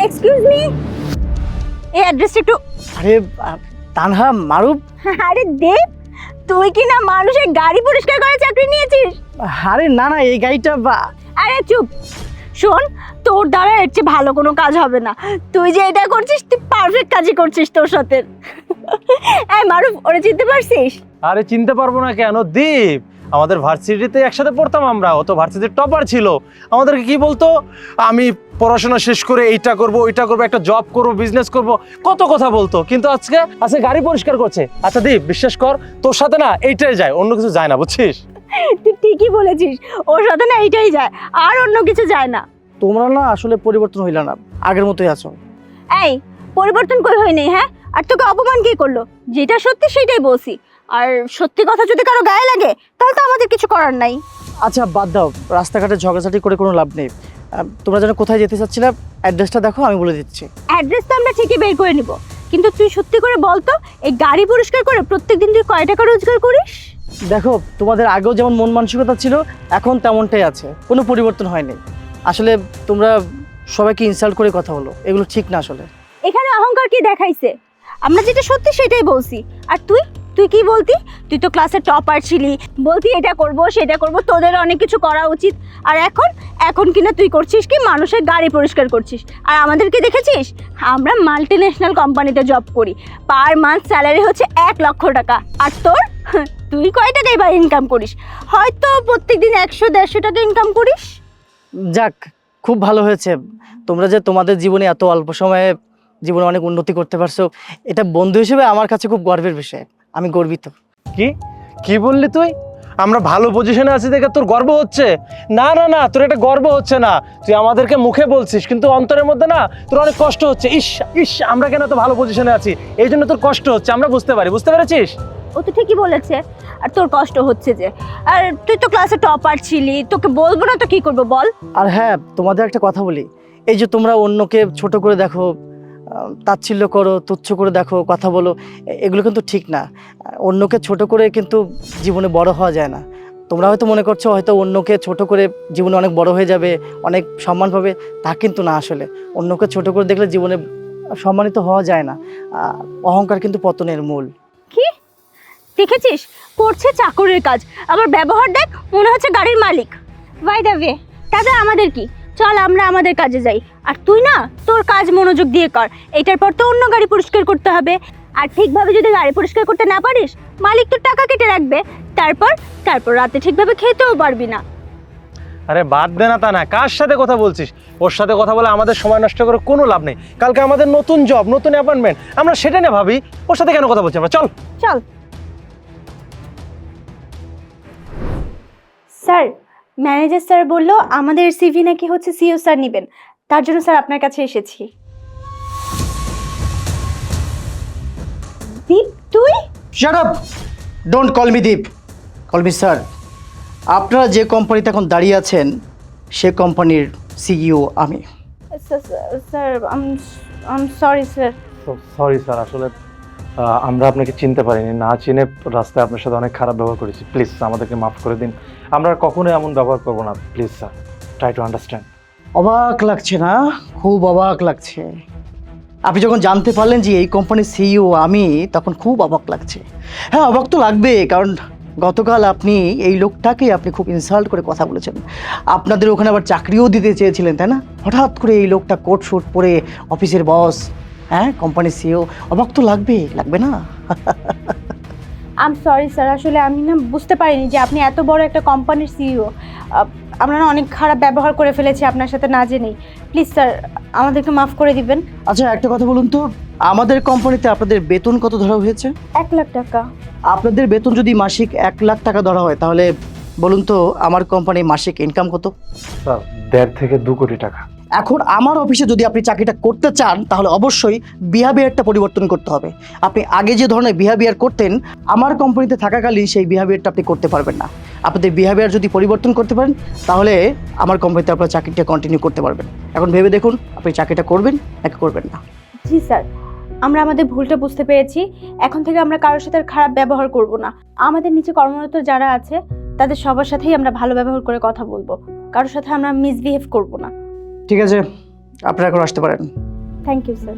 Excuse me, এই অ্যাড্রেসটা একটু। আরে তানহা, মারুফ। আরে দেব, তুই কি না মানুষের গাড়ি পরিষ্কার করে চাকরি নিয়েছিস? আরে না না, এই গাড়িটা আরে চুপ, শোন, তোর দ্বারা এর চেয়ে ভালো কোনো কাজ হবে না। তুই যে এটা করছিস, তুই পারফেক্ট কাজই করছিস তোর সাথে। এই মারুফ, ওরে চিনতে পারছিস? আরে চিনতে পারবো না কেন? দীপ, আমাদের ভার্সিটিতে একসাথে পড়তাম আমরা, ও তো ভার্সিটির টপার ছিল। আমাদেরকে কি বলতো, আমি পড়াশোনা শেষ করে এইটা করব ওইটা করব, একটা জব করব, বিজনেস করব, কত কথা বলতো। কিন্তু আজকে গাড়ি পরিষ্কার করছে। আচ্ছা দীপ, বিশ্বাস কর, তোর সাথে না এইটাই যায়, অন্য কিছু যায় না, বুঝছিস? তুই ঠিকই বলেছিস, ওর সাথে না এইটাই যায়, আর অন্য কিছু যায় না। তোমরা না আসলে পরিবর্তন হইলা না, আগের মতোই আছো। এই পরিবর্তন কই হয়নি, হ্যাঁ? আর তোকে অপমান কে করলো? যেটা সত্যি সেটাই বলছি, আর সত্যি কথা যদি কারো গায়ে লাগে তাহলে তো আমাদের কিছু করার নাই। আচ্ছা বাদ দাও, রাস্তাঘাটে ঝগড়াঝাটি করে কোনো লাভ নেই। তোমরা যেন কোথায় যেতে চাচ্ছিলা, অ্যাড্রেসটা দেখো, আমি বলে দিচ্ছি। অ্যাড্রেস তো আমরা ঠিকই বের করে নিব, কিন্তু তুই সত্যি করে বল তো, এই গাড়ি পরিষ্কার করে প্রত্যেকদিন তুই কয় টাকা রোজগার করিস? দেখো, তোমাদের আগেও যেমন মন মানসিকতা ছিল, এখন তেমনটাই আছে, কোনো পরিবর্তন হয়নি। আসলে তোমরা সবাইকে ইনসাল্ট করে কথা বলো, এগুলো ঠিক না আসলে। এখানে অহংকার কি দেখাইছে? আমরা যেটা সত্যি সেটাই বলছি। আর তুই তুই কি বলতি? তুই তো ক্লাসের টপার ছিলি, বলতি এটা করব সেটা করব, তোদের অনেক কিছু করা উচিত। আর এখন এখন কিনা তুই করছিস কি, মানুষের গাড়ি পরিষ্কার করছিস। আর আমাদেরকে দেখেছিস, আমরা মাল্টি ন্যাশনাল কোম্পানিতে জব করি, পার মান্থ স্যালারি হচ্ছে 1,00,000 টাকা। আর তোর তুই কয় টাকা এবার ইনকাম করিস? হয়তো প্রত্যেকদিন 100-150 টাকা ইনকাম করিস। যাক, খুব ভালো হয়েছে তোমরা যে তোমাদের জীবনে এত অল্প সময়ে জীবনে অনেক উন্নতি করতে পারছো। এটা বন্ধু হিসেবে আমার কাছে খুব গর্বের বিষয়, আমি গর্বিত। কি কি বললি তুই? আমরা ভালো পজিশনে আছি দেখে তোর গর্ব হচ্ছে? না না না, তোর এটা গর্ব হচ্ছে না। তুই আমাদেরকে মুখে বলছিস, কিন্তু অন্তরের মধ্যে না তোর অনেক কষ্ট হচ্ছে। ইস ইস, আমরা কেন তো ভালো পজিশনে আছি, এই জন্য তোর কষ্ট হচ্ছে, আমরা বুঝতে পারি। বুঝতে পেরেছিস? ও তো ঠিকই বলেছে, আর তোর কষ্ট হচ্ছে যে। আর তুই তো ক্লাসে টপার ছিলি, তোকে বলবো না তো কি করবো বল? আর হ্যাঁ, তোমাদের একটা কথা বলি, এই যে তোমরা অন্যকে ছোট করে দেখো, তাচ্ছিল্য করো, তুচ্ছ করে দেখো, কথা বলো, এগুলো কিন্তু ঠিক না। অন্যকে ছোট করে কিন্তু জীবনে বড় হওয়া যায় না। তোমরা হয়তো মনে করছো হয়তো অন্যকে ছোট করে জীবনে অনেক বড় হয়ে যাবে, অনেক সম্মান পাবে, তা কিন্তু না। আসলে অন্যকে ছোট করে দেখলে জীবনে সম্মানিত হওয়া যায় না। অহংকার কিন্তু পতনের মূল। কি দেখেছিস, করছে চাকরের কাজ, আবার ব্যবহার দেখ, মনে হচ্ছে গাড়ির মালিক। বাই দ্য ওয়ে, দাদা আমাদের কি, চল আমরা আমাদের কাজে যাই। আর তুই না তোর কাজ মনোযোগ দিয়ে কর, এটার পর তো অন্য গাড়ি পরিষ্কার করতে হবে। আর ঠিকভাবে যদি গাড়ি পরিষ্কার করতে না পারিস, মালিক তোর টাকা কেটে রাখবে। তারপর তারপর রাতে ঠিকভাবে খেতেও পারবি না। আরে বাদ দে না, তা না, কার সাথে কথা বলছিস? ওর সাথে কথা বলে আমাদের সময় নষ্ট করে কোনো লাভ নেই। কালকে আমাদের নতুন জব, নতুন অ্যাপয়েন্টমেন্ট, আমরা সেটা না ভাবি। ওর সাথে কেন কথা বলছি আমরা? চল চল। স্যার, ম্যানেজার স্যার বললো আমাদের সিভি নাকি হচ্ছে সিও স্যার নেবেন, তার জন্য স্যার আপনার কাছে এসেছি। দীপ তুই? Shut up, don't call me Deep, call me sir. আপনারা যে কোম্পানিতে এখন দাঁড়িয়ে আছেন, সে কোম্পানির সিইও আমি। স্যার আম সরি স্যার। সরি স্যার, আসলে আমরা আপনাকে চিনতে পারিনি, না চিনে রাস্তায় আপনার সাথে অনেক খারাপ ব্যবহার করেছি। প্লিজ আমাদেরকে মাফ করে দিন, আমরা কখনোই এমন ব্যবহার করবো না। Please sir, try to understand. অবাক লাগছে না? খুব অবাক লাগছে। আপনি যখন জানতে পারলেন যে এই কোম্পানির সিইও আমি, তখন খুব অবাক লাগছে। হ্যাঁ, অবাক তো লাগবে, কারণ গতকাল আপনি এই লোকটাকে আপনি খুব ইনসাল্ট করে কথা বলেছেন। আপনাদের ওখানে আবার চাকরিও দিতে চেয়েছিলেন, তাই না? হঠাৎ করে এই লোকটা কোট শুট পরে অফিসের বস, হ্যাঁ, কোম্পানির সিইও, অবাক তো লাগবে, লাগবে না? আম সরি স্যার, আসলে আমি না বুঝতে পারিনি যে আপনি এত বড় একটা কোম্পানির সিইও। আমরা না অনেক খারাপ ব্যবহার করে ফেলেছি আপনার সাথে না জেনেই। প্লিজ স্যার, আমাদেরকে মাফ করে দিবেন। আচ্ছা একটা কথা বলুন তো, আমাদের কোম্পানিতে আপনাদের বেতন কত ধরা হয়েছে? 1,00,000 টাকা। আপনাদের বেতন যদি মাসিক 1,00,000 টাকা ধরা হয়, তাহলে বলুন তো আমার কোম্পানি মাসিক ইনকাম কত? স্যার 1.5 থেকে 2 কোটি টাকা। এখন আমার অফিসে যদি আপনি চাকরিটা করতে চান, তাহলে অবশ্যই বিহেভিয়ারটা পরিবর্তন করতে হবে। আপনি আগে যে ধরনের বিহেভিয়ার করতেন, আমার কোম্পানিতে থাকাকালীন সেই বিহেভিয়ারটা আপনি করতে পারবেন না। আপনাদের বিহেভিয়ার যদি পরিবর্তন করতে পারেন, তাহলে আমার কোম্পানিতে আপনার চাকরিটা কন্টিনিউ করতে পারবেন। এখন ভেবে দেখুন, আপনি চাকরিটা করবেন নাকি করবেন না। জি স্যার, আমরা আমাদের ভুলটা বুঝতে পেরেছি। এখন থেকে আমরা কারোর সাথে আর খারাপ ব্যবহার করব না। আমাদের নিচে কর্মরত যারা আছে তাদের সবার সাথেই আমরা ভালো ব্যবহার করে কথা বলবো, কারোর সাথে আমরা মিসবিহেভ করব না। ঠিক আছে, আপনারা এখন আসতে পারেন। Thank you sir.